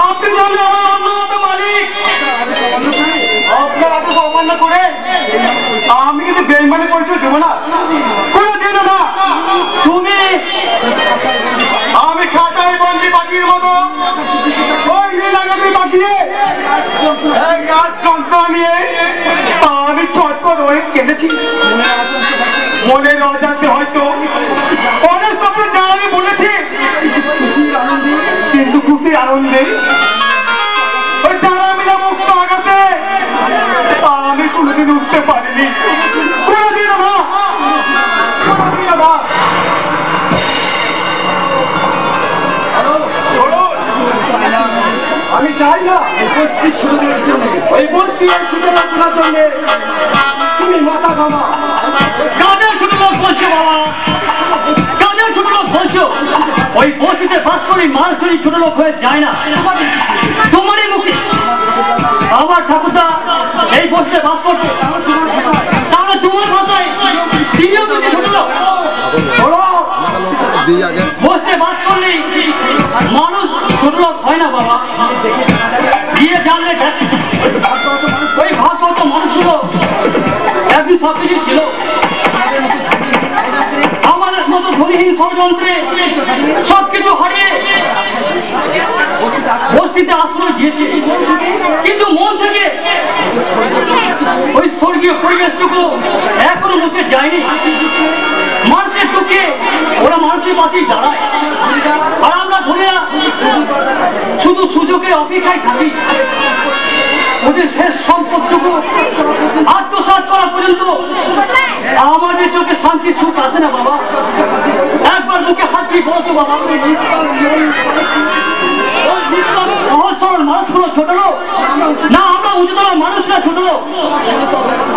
আপনি জানলে আমার অন্যত মালিক, আপনার আদেশ অমান্য করে আমি কিন্তু বেইমানি পরিচয় দেবো না, কোনোদিন না। তুমি আমি খাঁচায় বন্দি পাখির মতো ওই লাগাতে পাঠিয়ে গাছ যন্ত্রণা নিয়ে আমি ছটফট হয়ে কেঁদেছি। মনের অজান্তে হয়তো অনেক স্বপ্নে যা আমি বলেছি, কিন্তু খুশির আনন্দে ওই তারা মিলে মুক্ত আকাশে আমি কোনোদিন উঠতে পারিনি, কোনোদিনও না, কোনোদিনও না। আমি চাই না উপস্থিত ছোটদের জন্য, ওই বস্তির ছোট লোকগুলোর জন্য তুমি মাথা ঘামা। কাদের ছোট লোক বলছো বাবা, কাদের ছোট লোক বলছো? ওই বস্তিতে বাস করে মাছ ধরি ছোট লোক হয়ে যায় না, তোমারই মুখে। আমার ঠাকুরদা এই বস্তিতে বাস করতো, তাহলে তোমার ভাষায় তিনিও তো ছোট লোক। বস্তিতে বাস করলেই মানুষ ছোট লোক হয় না বাবা। গিয়ে জানলে ওই ভাগবত মানুষগুলো একদিন সবকিছু ছিল, আমাদের মতো ধনীহীন ষড়যন্ত্রে সবকিছু হারিয়ে বস্তিতে আশ্রয় দিয়েছে, কিন্তু মন থেকে ওই স্বর্গীয় পরিবেশটুকু এখনো মুছে যায়নি। মানুষের দুঃখে ওরা মানুষের পাশেই দাঁড়ায়, আর আমরা ধনীরা শুধু সুযোগের অপেক্ষায় থাকি। ওদের শেষ সম্পদটুকু আত্মসাৎ করা পর্যন্ত আমাদের চোখে শান্তি সুখ আসে না বাবা। একবার মুখে হাত দিয়ে বলতো বাবা, সহজ সরল মানুষগুলো ছোট লোক না, আমরা উঁচুতলার মানুষরা ছোট লোক।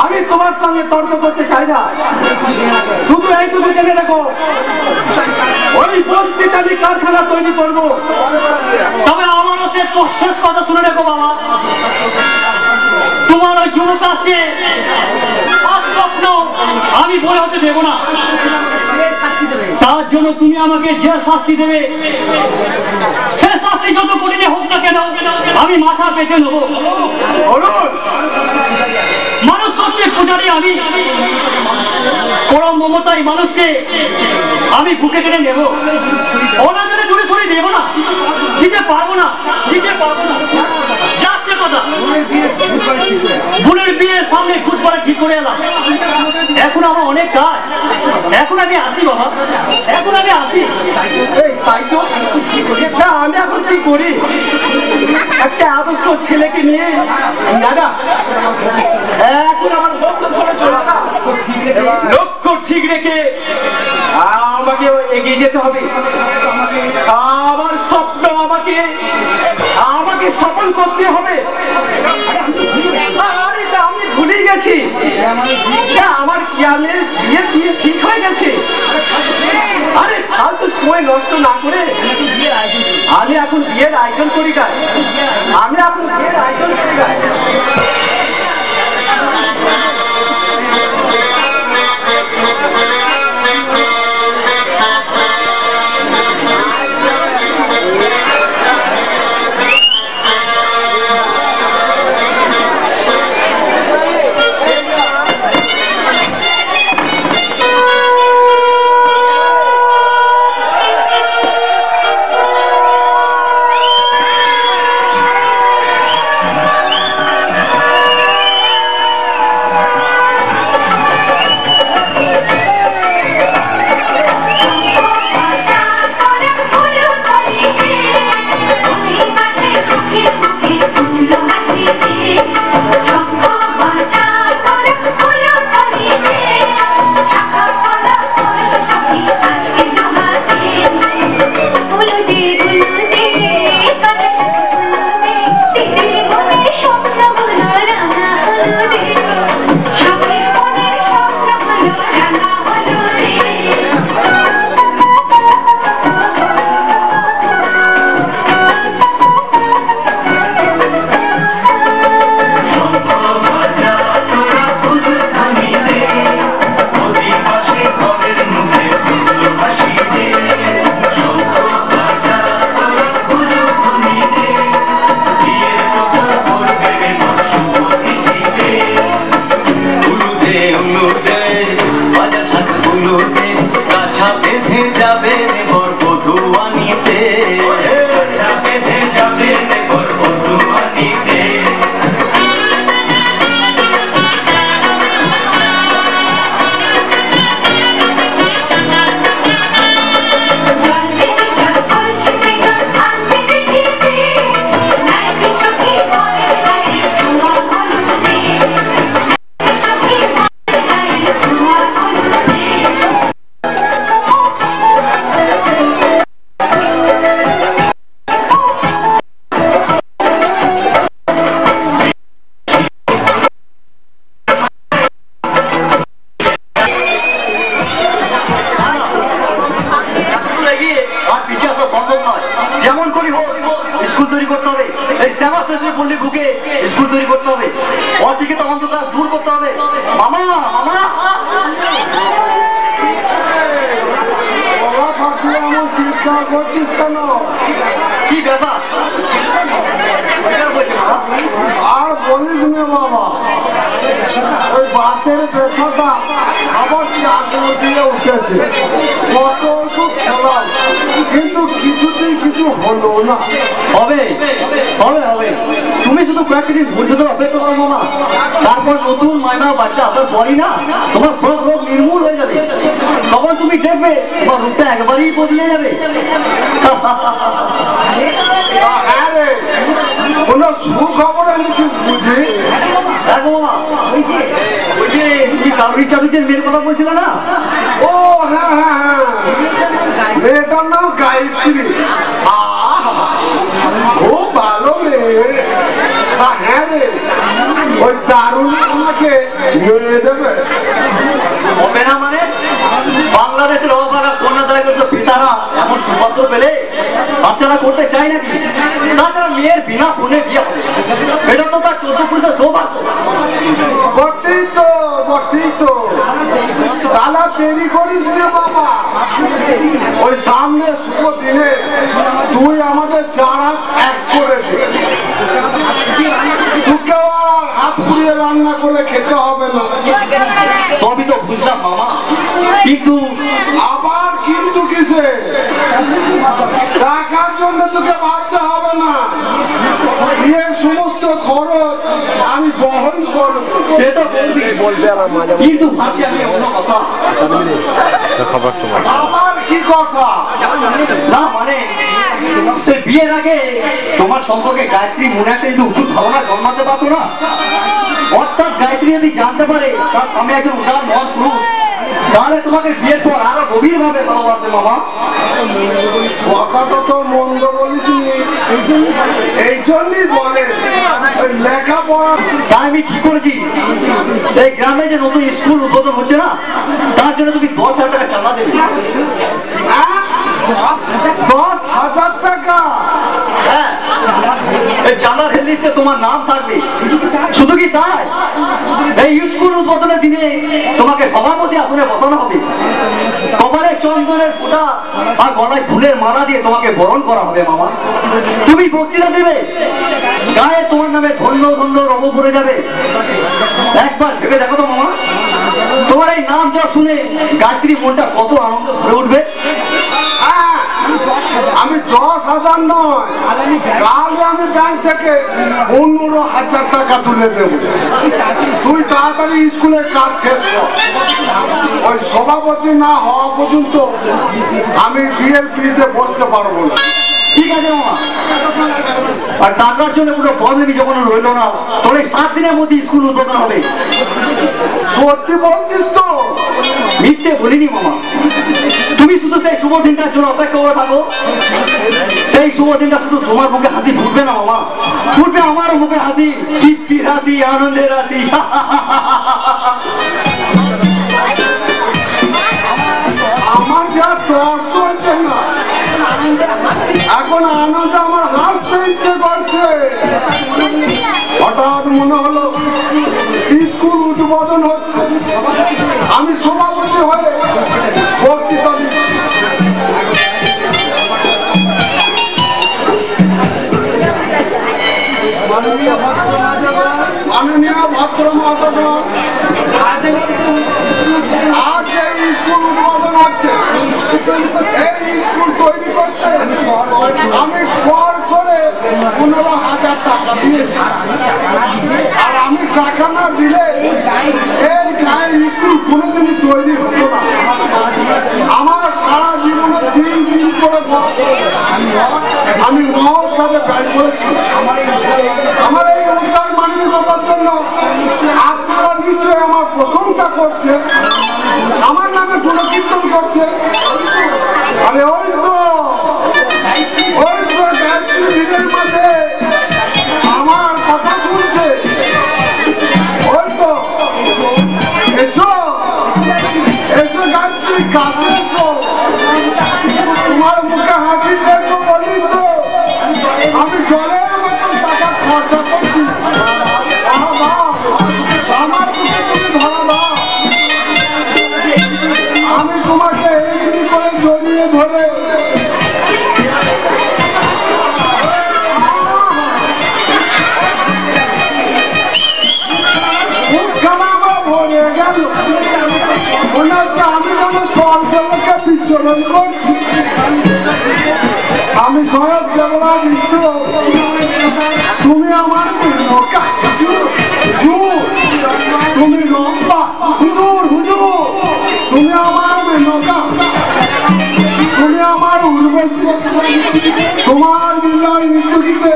আমি তোমার সঙ্গে তর্ক করতে চাই না, শুধু এইটুকু জেনে রাখো ওই বস্তিতে আমি কারখানা তৈরি করবো। তবে আমারও সে শেষ কথা শুনে রেখো বাবা, তোমার ওই যুবক আসছে স্বপ্ন আমি বলে হতে দেব না। তার জন্য তুমি আমাকে যে শাস্তি দেবে, সে শাস্তি যত কঠিন হোক না কেন আমি মাথা পেতে নেব। মানুষ সত্যের পূজারি আমি, পরম মমতাই মানুষকে আমি বুকে টেনে নেব, ওনাদের দূরে সরিয়ে দেবো না, দিতে পারবো না, দিতে পারবো না। যাচ্ছে কথা, বোনের বিয়ের সামনে খুঁজ করা ঠিক করে এলাম। এখন আমার অনেক কাজ, এখন আমি আসি বাবা, এখন আমি আসি। তাই তো আমি এখন কি করি, একটা আদর্শ ছেলেকে নিয়ে দাদা এখন আমার লক্ষ্য ঠিক রেখে আমাকে এগিয়ে যেতে হবে। আমার স্বপ্ন আমাকে আমাকে সফল করতে হবে। আরে আমি ভুলে গেছি আমার গ্রামের বিয়ে ঠিক হয়ে গেছে। আরে ফালতু সময় নষ্ট না করে আমি এখন বিয়ের আয়োজন করি গাই, আমি এখন বিয়ের আয়োজন করি গাই। হবে, এই শ্যামা শাস্ত্রী পল্লী বুকে স্কুল তৈরি করতে হবে, অশিক্ষিত অন্ধকার দূর করতে হবে। মামা মামা চিন্তা করছিস কেন? কি ব্যাপার? আর বলিস না বাবা, ওই বাতের ব্যথাটা আবার চাকরি দিয়ে উঠেছে। কত ওষুধ খেলাম, কিন্তু কিছুতেই কিছু হলো না। হবে হবে হবে, তুমি শুধু কয়েকটা দিন ধৈর্য ধরে অপেক্ষা করো মামা, তারপর নতুন মাইনা বাচ্চা আসার পরই না তোমার সব রোগ নির্মূল হয়ে যাবে। তখন তুমি দেখবে তোমার রূপটা একবারই বদলে যাবে। হ্যাঁ রে, কোনো সুখবর এনেছিস বুঝি? দেখো মামা, ওই যে তুমি কাউরি চাকরির মেয়ের কথা বলছিলে না? ও হ্যাঁ হ্যাঁ হ্যাঁ, মেয়েটার নাম গায়ত্রী। ও ভালো মেয়ে। হ্যাঁ রে, ওই দারুণ আমাকে মেয়ে দেবে। হবে না মানে? বাংলাদেশের অভাগা কন্যাদায় করছে পিতারা এমন সুপাত্র পেলে বাচ্চারা করতে চায় নাকি? তাছাড়া মেয়ের বিনা ফোনে বিয়ে হবে, এটা তো তার 14 পুরুষের সৌভাগ্য। বটেই তো বটেই তো, তাহলে দেরি করিস না বাবা। ওই সামনে শুভ দিনে তুই আমাদের চারা এক করে দে। তোকেও আর হাত পুড়িয়ে রান্না করে খেতে হবে না। সবই তো বুঝলাম মামা, কিন্তু আবার কিন্তু কিসে? টাকার জন্য তোকে ভাবতে হবে না, বিয়ের সমস্ত খরচ আমি বহন করব। সে তো বলবে, কিন্তু ভাবছি আমি অন্য কথা। আবার কি কথা? না মানে বিয়ের আগে তোমার সম্পর্কে গায়ত্রী মনে একটা কিন্তু উঁচু ধারণা জন্মাতে পারতো না। অর্থাৎ গায়ত্রী যদি জানতে পারে তার স্বামী একজন উদার মন পুরুষ, তাহলে তোমাকে বিয়ের পর আরো গভীর ভাবে ভালোবাসে মামা। কথাটা তো মন্দ বলিসনি, এই জন্যই বলে লেখাপড়া। তাই আমি ঠিক করেছি, এই গ্রামে যে নতুন স্কুল উদ্বোধন হচ্ছে না, তার জন্য তুমি 10,000 টাকা চাঁদা দেবে। 10,000 টাকা? হ্যাঁ, এই চাঁদার লিস্টে তোমার নাম থাকবে। শুধু কি তাই, এই স্কুল উদ্বোধনের দিনে তোমাকে সভাপতি আসনে বসানো হবে, কপালে চন্দনের ফোঁটা আর গলায় ফুলের মালা দিয়ে তোমাকে বরণ করা হবে মামা। তুমি বক্তৃতা দেবে, গায়ে তোমার নামে ধন্য ধন্য রব পড়ে যাবে। একবার ভেবে দেখো তো মামা, তোমার এই নাম যা শুনে গায়ত্রী মনটা কত আনন্দ ভরে উঠবে। আমি 10,000 নয়, কালই আমি ব্যাংক থেকে 15,000 টাকা তুলে দেবো। তুই তাড়াতাড়ি স্কুলের কাজ শেষ কর। ওই সভাপতি না হওয়া পর্যন্ত আমি বিয়ের পিড়িতে বসতে পারবো না। ঠিক আছে মামা, আর টাকার জন্য কোনো প্রবলেমই যখন রইল না, তোর এই 7 দিনের মধ্যে স্কুল উদ্বোধন হবে। সত্যি বলছিস তো? মিথ্যে বলিনি মামা, তুমি শুধু সেই শুভ দিনটার জন্য অপেক্ষা করে থাকো। সেই শুভ দিনটা শুধু তোমার মুখে হাসি ফুটবে না মামা, ফুটবে আমার মুখে হাসি, তৃপ্তির হাসি, আনন্দের হাসি। আমার যা দর্শ হচ্ছে না, এখন আনন্দ আমার হাসতে ইচ্ছে করছে। হঠাৎ মনে হলো স্কুল উদ্বোধন হচ্ছে, আমি সভাপতি হয়ে বক্তৃতা দিচ্ছি। মাননীয় ভদ্র মহোদয়, আজ যে স্কুল উদ্বোধন হচ্ছে, এই স্কুল তৈরি করতে আমি কর করে 15,000 টাকা দিয়েছি। আর আমি টাকা না দিলে এই গায়ের স্কুল কোনোদিনই তৈরি হতো না। আমার সারা জীবনে 3 দিন করে আমি মহৎ কাজে ব্যয় করেছি। আমার এই উদ্যোগ মানবিকতার জন্য আপনারা নিশ্চয়ই আমার প্রশংসা করছে, আমার নামে গুণকীর্তন করছে। আরে ওই তো গায়ত্রী দিনের মাঝে আমার কথা শুনছে। ওই তো, এসো এসো গায়ত্রী, কাছে এসো। তোমার মুখে হাসি দেখো বলি তো আমি জলের উচ্চারণ করছি। আমি স্বয়ং দেবরা মিত্র, তুমি আমার নৌকা, তুমি লম্বা, হুজুর হুজুর, তুমি আমার নৌকা, তুমি আমার উর্বশী, তোমার বিল্লার মৃত্যুটিতে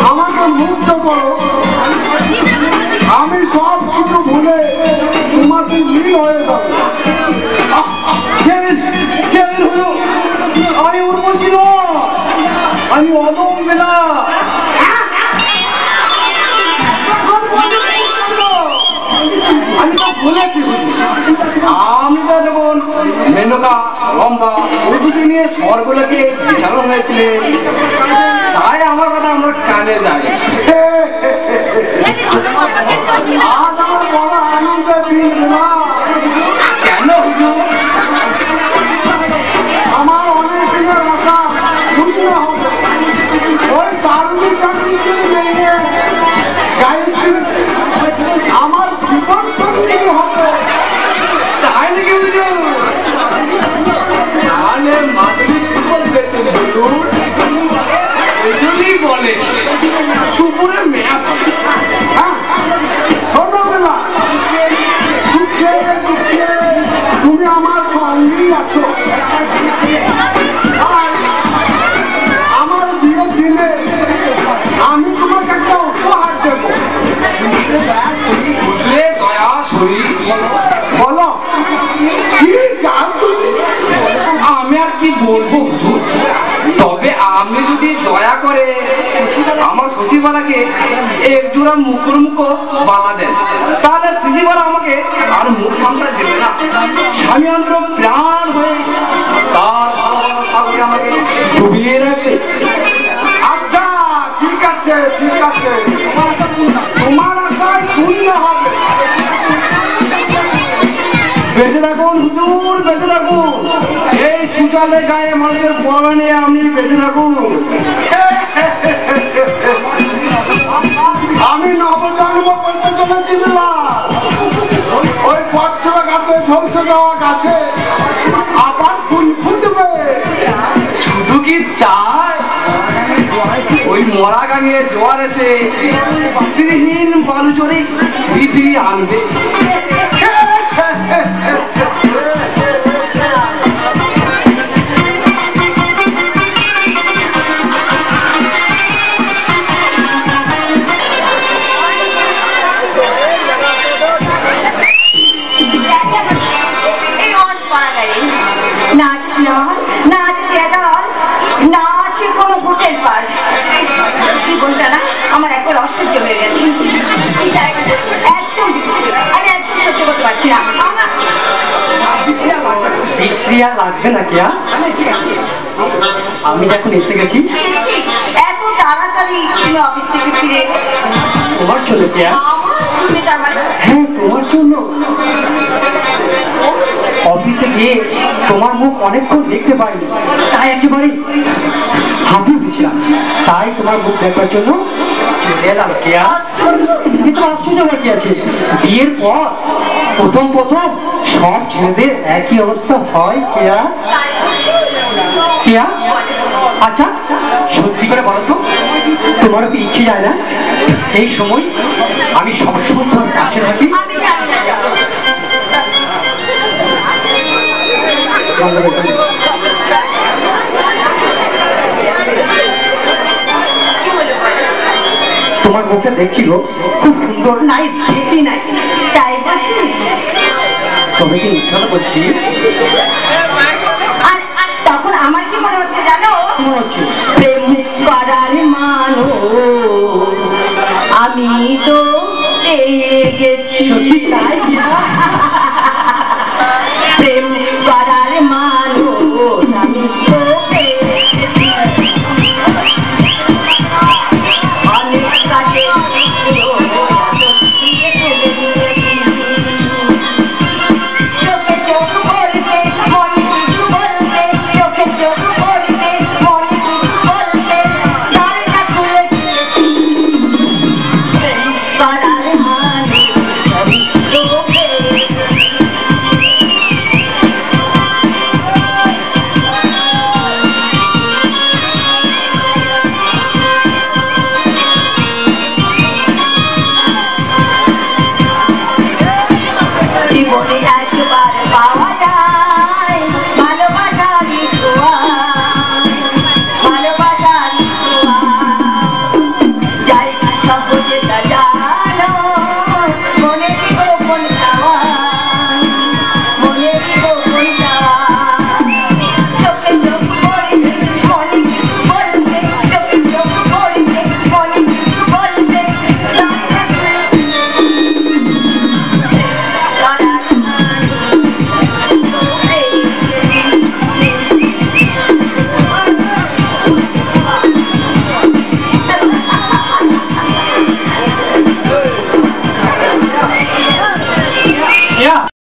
আমাকে মুক্ত করো। আমি সব কিছু ভুলে তোমাকে মিল হয়ে যাবো। আমি উর্বশী নয়, আমি অদম বেলা। আমি তো বলেছি আমি তো দেখুন মেনকা লম্বা উর্বশী নিয়ে স্বরগুলোকে বিছানো হয়েছিলেন, তাই আমার কথা আমার কানে যায়। আজ আমার বড় আনন্দের দিন না, কেন হুজুর? আমার অনেক দিনের আশা পূর্ণ হবে। ওই দারুণী চাকরিকে নিয়ে গায়ত্রী আমার জীবন সঙ্গী হবে। তাই নাকি হুজুর? তাহলে মাধবী সুফল পেয়েছেন হুজুর, ওই জন্যই বলে সুপুরে মেয়া বলে। হ্যাঁ, ছোটবেলা সুখে দুঃখে তুমি আমার সঙ্গেই আছো। আর আমার বিয়ের দিনে আমি তোমাকে একটা উপহার দেব। হুজুরে দয়া শরীর, বলো কি চাও তুমি? আমি আর কি বলবো হুজুর, তবে আপনি যদি দয়া করে আমার শশীবালাকে এক জোড়া মুখের মুখো বালা দেন, তাহলে শশীবালা আমাকে আর মুখ ছামড়া দেবে না। স্বামী অন্তর প্রাণ হয়ে তার ভালোবাসা সাগরে আমাকে ডুবিয়ে রাখবে। আচ্ছা ঠিক আছে ঠিক আছে, তোমার আশায় পূর্ণ হবে। বেঁচে থাকুন হুজুর, বেঁচে থাকুন। এই চুচালে গায়ে মানুষের পড়া নিয়ে আপনি বেঁচে থাকুন। আমি নবজন্ম করতে চলেছি না, ওই পশ্চিমে গাছে ঝলসে যাওয়া গাছে আবার ফুল ফুটবে। শুধু কি তাই, ওই মরা গাঙে জোয়ার এসে শ্রীহীন বালুচরে ফিরি আনবে। জীবনটা না আমার একবার অসহ্য হয়ে গেছে। এই জায়গাটা একদম আমি একদম সহ্য করতে পারছি না। আমার বিশ্রিয়া লাগবে না কিয়া, আমি এখন এসে গেছি। এত তাড়াতাড়ি তুমি অফিস থেকে ফিরে এলে? তোমার জন্য কিয়া? তুমি তার মানে? হ্যাঁ তোমার জন্য। অফিসে গিয়ে তোমার মুখ অনেকক্ষণ দেখতে পাইনি, তাই একেবারে হাঁপিয়ে গেছিলাম, তাই তোমার মুখ দেখবার জন্য চলে এলাম কিয়া। কিন্তু আশ্চর্য হয়ে কি আছে, বিয়ের পর প্রথম প্রথম সব ছেলেদের একই অবস্থা হয় কিয়া। কিয়া আচ্ছা সত্যি করে বলো তো, তোমারও কি ইচ্ছে যায় না সেই সময় আমি সবসময় তোমার কাছে থাকি? আমি জানি না। তোমার মুখে দেখছিল খুব সুন্দর, নাইস, ভেরি নাইস। তাই বলছি? তবে কি মিথ্যা বলছি? আর তখন আমার কি মনে হচ্ছে জানো? মনে হচ্ছে প্রেম করার মানুষ আমি তো পেয়ে গেছি। সত্যি তাই কিয়া?